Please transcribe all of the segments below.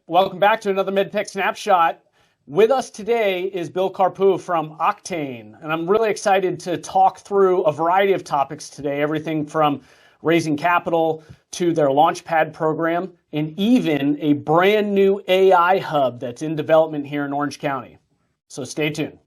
Welcome back to another Medtech Snapshot. With us today is Bill Carpou from Octane, and I'm really excited to talk through a variety of topics today, everything from raising capital to their Launchpad program, and even a brand new AI hub that's in development here in Orange County. So stay tuned.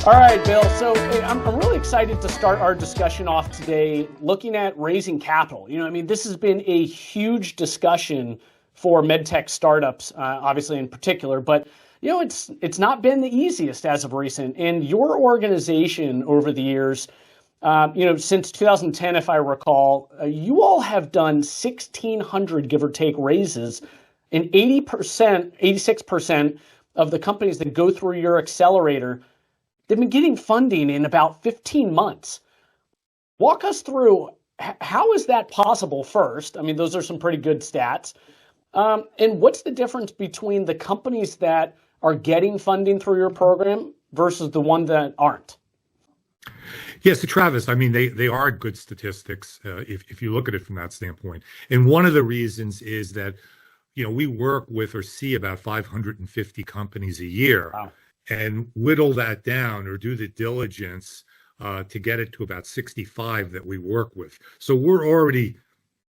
All right, Bill. So I'm really excited to start our discussion off today looking at raising capital. This has been a huge discussion for medtech startups, obviously in particular, but it's not been the easiest as of recent. And your organization over the years, since 2010, if I recall, you all have done 1,600 give or take raises, and 86% of the companies that go through your accelerator, they've been getting funding in about 15 months. Walk us through, how is that possible first? Those are some pretty good stats. And what's the difference between the companies that are getting funding through your program versus the ones that aren't? Yeah, so Travis, they are good statistics if you look at it from that standpoint. And one of the reasons is that, we work with or see about 550 companies a year. Wow. And whittle that down or do the diligence to get it to about 65 that we work with. So we're already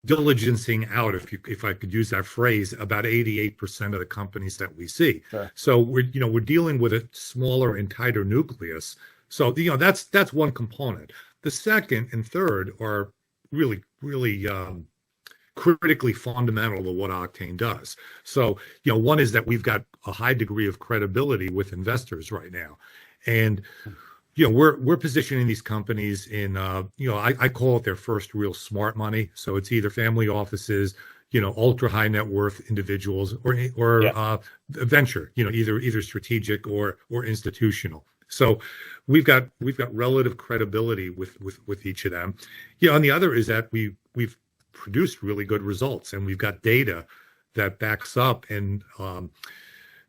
diligencing out, if I could use that phrase, about 88% of the companies that we see. Sure. So we're dealing with a smaller and tighter nucleus. So that's one component. The second and third are really critically fundamental to what Octane does. So, one is that we've got a high degree of credibility with investors right now. And, we're positioning these companies in, I call it their first real smart money. So it's either family offices, ultra high net worth individuals or venture, either strategic or institutional. So we've got relative credibility with each of them. And the other is that we've produced really good results, and we've got data that backs up an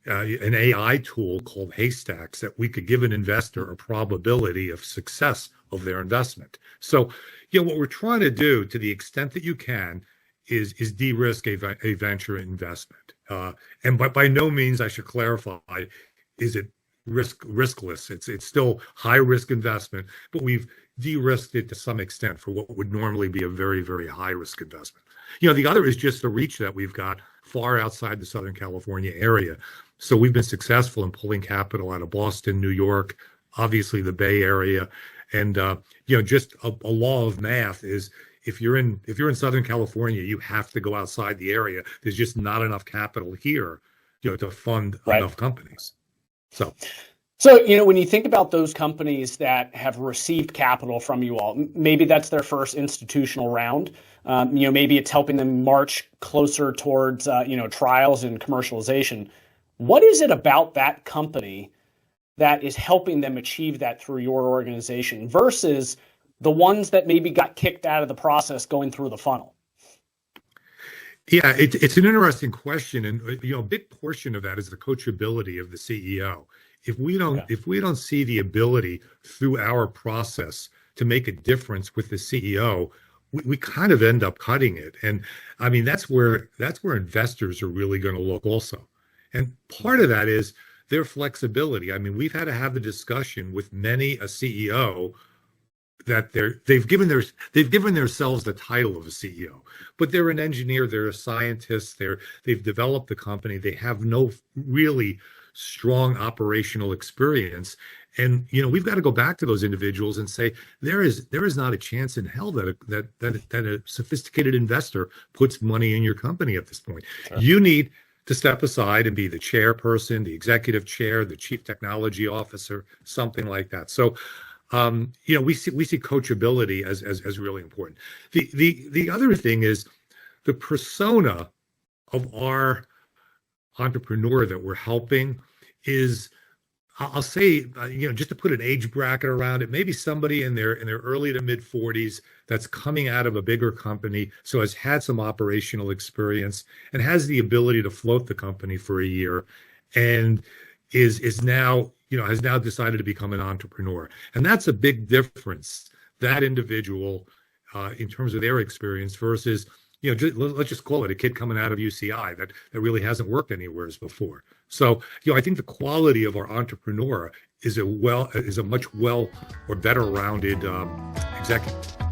AI tool called Haystacks that we could give an investor a probability of success of their investment. So, what we're trying to do, to the extent that you can, is de-risk a venture investment. And by no means, I should clarify, is it riskless. It's still high risk investment, but we've de-risked it to some extent for what would normally be a very, very high risk investment. The other is just the reach that we've got far outside the Southern California area. So we've been successful in pulling capital out of Boston, New York, obviously the Bay Area. And, just a law of math is if you're in Southern California, you have to go outside the area. There's just not enough capital here, to fund enough companies. So, when you think about those companies that have received capital from you all, maybe that's their first institutional round. Maybe it's helping them march closer towards, trials and commercialization. What is it about that company that is helping them achieve that through your organization versus the ones that maybe got kicked out of the process going through the funnel? Yeah, it's an interesting question, and a big portion of that is the coachability of the CEO. If we don't see the ability through our process to make a difference with the CEO, we kind of end up cutting it. And that's where investors are really going to look also. And part of that is their flexibility. We've had to have the discussion with many a CEO that they've given themselves the title of a CEO, but they're an engineer, they're a scientist, they've developed the company, they have no really strong operational experience. And we've got to go back to those individuals and say there is not a chance in hell that a sophisticated investor puts money in your company at this point. Sure. You need to step aside and be the chairperson, the executive chair, the chief technology officer, something like that. So we see coachability as really important. The other thing is the persona of our entrepreneur that we're helping is, I'll say, just to put an age bracket around it, maybe somebody in their early to mid 40s that's coming out of a bigger company, so has had some operational experience and has the ability to float the company for a year, and is now has now decided to become an entrepreneur. And that's a big difference, that individual in terms of their experience versus let's just call it a kid coming out of UCI that really hasn't worked anywhere before. So, I think the quality of our entrepreneur is a much or better rounded executive.